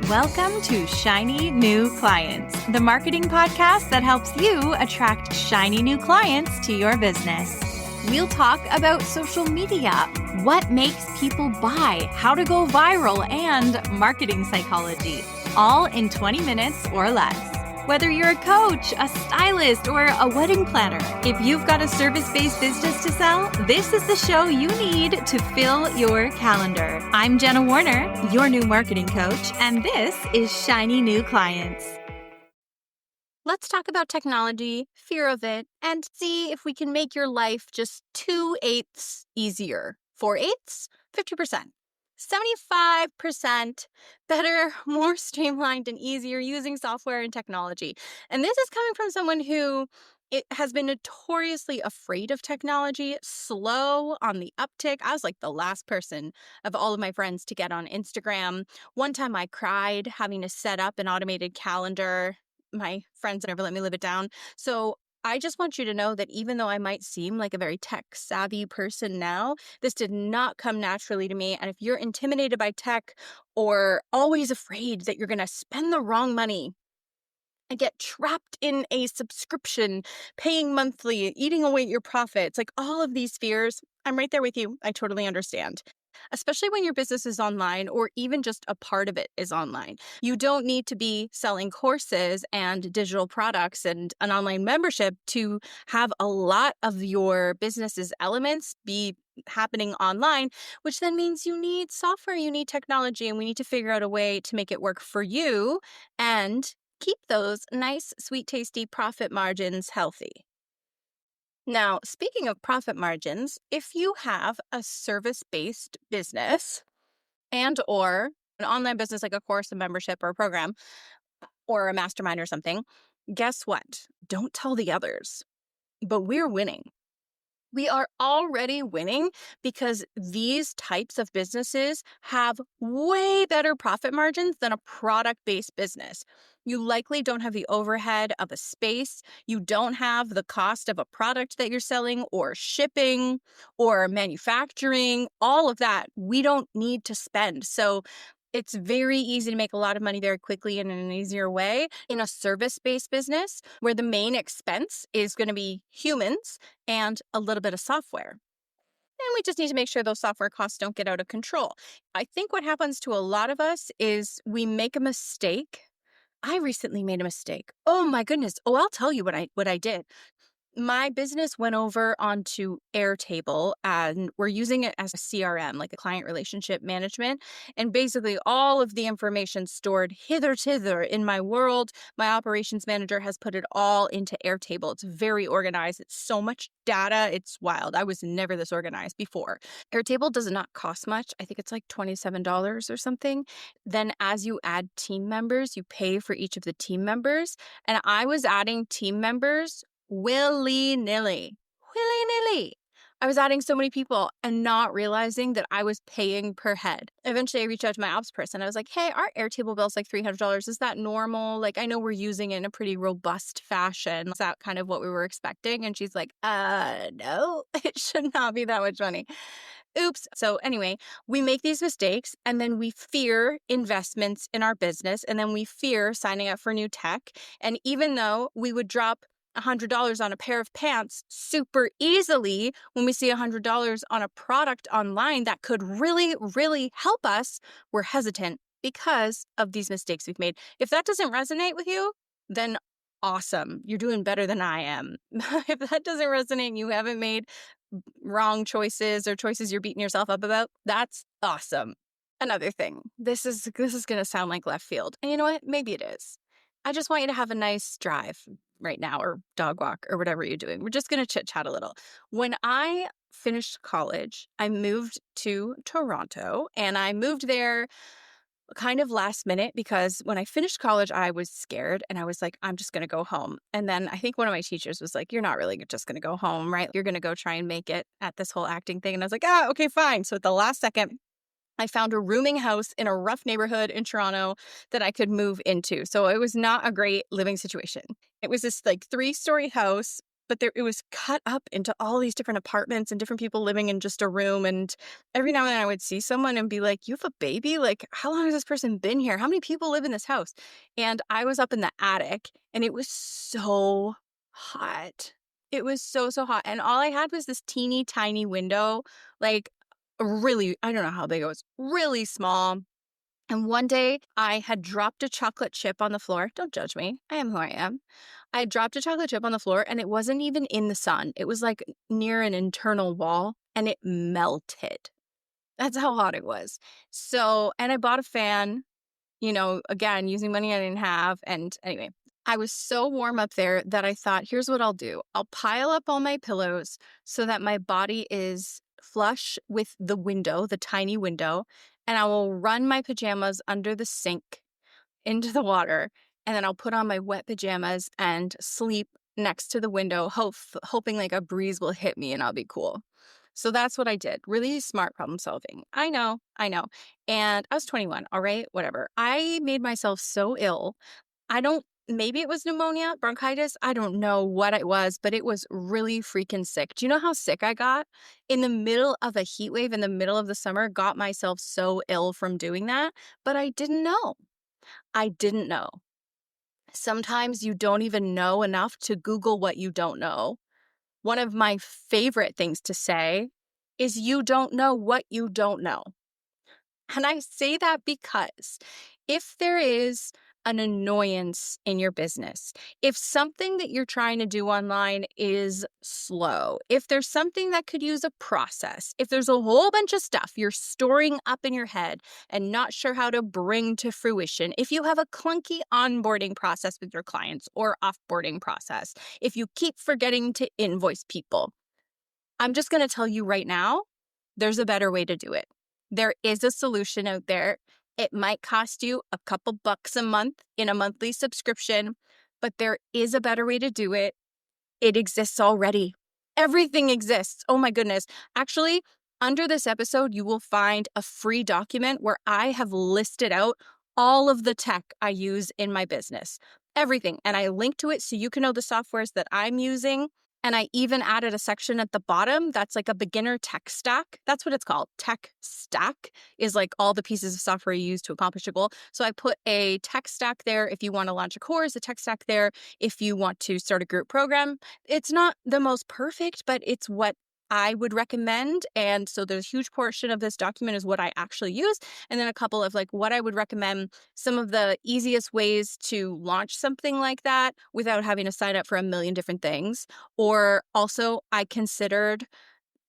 Welcome to Shiny New Clients, the marketing podcast that helps you attract shiny new clients to your business. We'll talk about social media, what makes people buy, how to go viral, and marketing psychology, all in 20 minutes or less. Whether you're a coach, a stylist, or a wedding planner, if you've got a service-based business to sell, this is the show you need to fill your calendar. I'm Jenna Warner, your new marketing coach, and this is Shiny New Clients. Let's talk about technology, fear of it, and see if we can make your life just 2/8 easier. 4/8, 50%. 75% better, more streamlined, and easier using software and technology. And this is coming from someone who has been notoriously afraid of technology, slow on the uptick. I was like the last person of all of my friends to get on Instagram. One time I cried having to set up an automated calendar. My friends never let me live it down. So I just want you to know that even though I might seem like a very tech-savvy person now, this did not come naturally to me. And if you're intimidated by tech or always afraid that you're going to spend the wrong money and get trapped in a subscription, paying monthly, eating away at your profits, like all of these fears, I'm right there with you. I totally understand. Especially when your business is online or even just a part of it is online. You don't need to be selling courses and digital products and an online membership to have a lot of your business's elements be happening online, which then means you need software, you need technology, and we need to figure out a way to make it work for you and keep those nice, sweet, tasty profit margins healthy. Now, speaking of profit margins, if you have a service-based business and or an online business like a course, a membership, or a program, or a mastermind or something, guess what? Don't tell the others. But we're winning. We are already winning because these types of businesses have way better profit margins than a product-based business. You likely don't have the overhead of a space. You don't have the cost of a product that you're selling or shipping or manufacturing. All of that we don't need to spend. So it's very easy to make a lot of money very quickly and in an easier way in a service-based business where the main expense is going to be humans and a little bit of software. And we just need to make sure those software costs don't get out of control. I think what happens to a lot of us is we make a mistake. I recently made a mistake. Oh my goodness. Oh, I'll tell you what I did. My business went over onto Airtable, and we're using it as a CRM, like a client relationship management. And basically all of the information stored hither in my world, my operations manager has put it all into Airtable. It's very organized. It's so much data. It's wild. I was never this organized before. Airtable does not cost much. I think it's like $27 or something. Then as you add team members, you pay for each of the team members. And I was adding team members willy-nilly. I was adding so many people and not realizing that I was paying per head. Eventually, I reached out to my ops person. I was like, hey, our Airtable bill's like $300. Is that normal? Like, I know we're using it in a pretty robust fashion. Is that kind of what we were expecting? And she's like, no, it should not be that much money. Oops. So anyway, we make these mistakes and then we fear investments in our business and then we fear signing up for new tech. And even though we would drop $100 on a pair of pants super easily, when we see $100 on a product online that could really, really help us, we're hesitant because of these mistakes we've made. If that doesn't resonate with you, then awesome. You're doing better than I am. If that doesn't resonate, you haven't made wrong choices or choices you're beating yourself up about, that's awesome. Another thing, this is going to sound like left field. And you know what? Maybe it is. I just want you to have a nice drive right now or dog walk or whatever you're doing. We're just going to chit chat a little. When I finished college, I moved to Toronto and I moved there kind of last minute because when I finished college, I was scared and I was like, I'm just going to go home. And then I think one of my teachers was like, you're not really just going to go home, right? You're going to go try and make it at this whole acting thing. And I was like, okay, fine. So at the last second, I found a rooming house in a rough neighborhood in Toronto that I could move into. So it was not a great living situation. It was this like 3-story house. but it was cut up into all these different apartments and different people living in just a room. And every now and then I would see someone and be like, "You have a baby? Like, how long has this person been here? How many people live in this house?" And I was up in the attic and it was so hot. It was so, so hot. And all I had was this teeny tiny window, like really, I don't know how big it was, really small. And one day I had dropped a chocolate chip on the floor. Don't judge me. I am who I am. I dropped a chocolate chip on the floor and it wasn't even in the sun. It was like near an internal wall and it melted. That's how hot it was. So, and I bought a fan, again, using money I didn't have. And anyway, I was so warm up there that I thought, here's what I'll do. I'll pile up all my pillows so that my body is flush with the window, the tiny window, and I will run my pajamas under the sink into the water. And then I'll put on my wet pajamas and sleep next to the window, hoping like a breeze will hit me and I'll be cool. So that's what I did. Really smart problem solving. I know. And I was 21, all right, whatever. I made myself so ill. Maybe it was pneumonia, bronchitis. I don't know what it was, but it was really freaking sick. Do you know how sick I got? In the middle of a heat wave in the middle of the summer, got myself so ill from doing that, but I didn't know. I didn't know. Sometimes you don't even know enough to Google what you don't know. One of my favorite things to say is you don't know what you don't know. And I say that because if there is an annoyance in your business, if something that you're trying to do online is slow, if there's something that could use a process, if there's a whole bunch of stuff you're storing up in your head and not sure how to bring to fruition, if you have a clunky onboarding process with your clients or offboarding process, if you keep forgetting to invoice people, I'm just going to tell you right now, there's a better way to do it. There is a solution out there. It might cost you a couple bucks a month in a monthly subscription, but there is a better way to do it. It exists already. Everything exists. Oh my goodness. Actually, under this episode, you will find a free document where I have listed out all of the tech I use in my business. Everything. And I link to it so you can know the softwares that I'm using. And I even added a section at the bottom that's like a beginner tech stack. That's what it's called. Tech stack is like all the pieces of software you use to accomplish a goal. So I put a tech stack there if you want to launch a course, a tech stack there if you want to start a group program. It's not the most perfect, but it's what I would recommend. And so there's a huge portion of this document is what I actually use. And then a couple of like what I would recommend, some of the easiest ways to launch something like that without having to sign up for a million different things. Or also I considered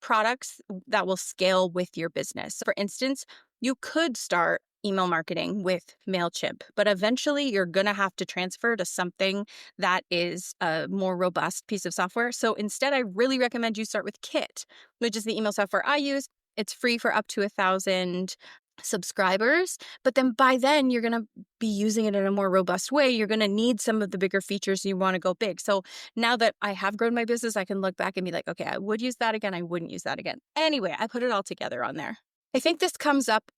products that will scale with your business. For instance, you could start email marketing with MailChimp, but eventually you're going to have to transfer to something that is a more robust piece of software. So instead, I really recommend you start with Kit, which is the email software I use. It's free for up to 1,000 subscribers, but then by then you're going to be using it in a more robust way. You're going to need some of the bigger features. You want to go big. So now that I have grown my business, I can look back and be like, okay, I would use that again. I wouldn't use that again. Anyway, I put it all together on there. I think this comes up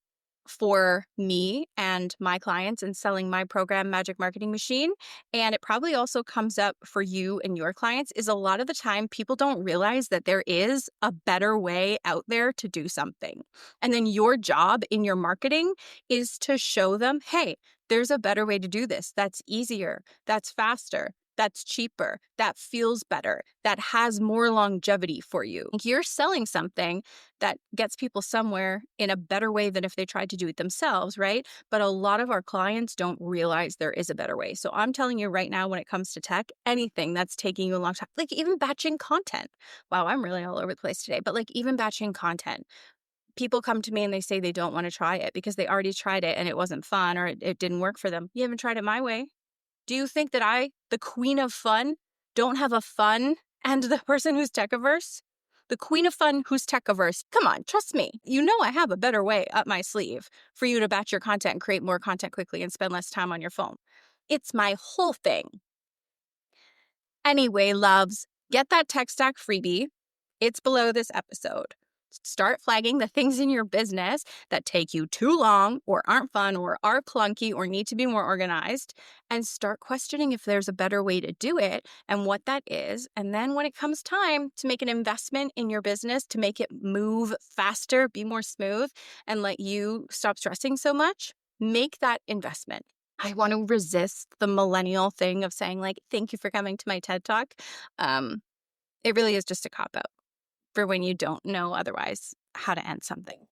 for me and my clients in selling my program, Magic Marketing Machine. And it probably also comes up for you and your clients is a lot of the time people don't realize that there is a better way out there to do something. And then your job in your marketing is to show them, hey, there's a better way to do this. That's easier. That's faster. That's cheaper. That feels better. That has more longevity for you. You're selling something that gets people somewhere in a better way than if they tried to do it themselves, right? But a lot of our clients don't realize there is a better way. So I'm telling you right now, when it comes to tech, anything that's taking you a long time, like even batching content. Wow, I'm really all over the place today, but like even batching content. People come to me and they say they don't want to try it because they already tried it and it wasn't fun or it didn't work for them. You haven't tried it my way. Do you think that I, the queen of fun, don't have a fun and the person who's tech-averse? The queen of fun who's tech-averse. Come on, trust me. You know I have a better way up my sleeve for you to batch your content and create more content quickly and spend less time on your phone. It's my whole thing. Anyway, loves, get that tech stack freebie. It's below this episode. Start flagging the things in your business that take you too long or aren't fun or are clunky or need to be more organized, and start questioning if there's a better way to do it and what that is. And then when it comes time to make an investment in your business to make it move faster, be more smooth, and let you stop stressing so much, make that investment. I want to resist the millennial thing of saying, like, thank you for coming to my TED Talk. Um, it really is just a cop out for when you don't know otherwise how to end something.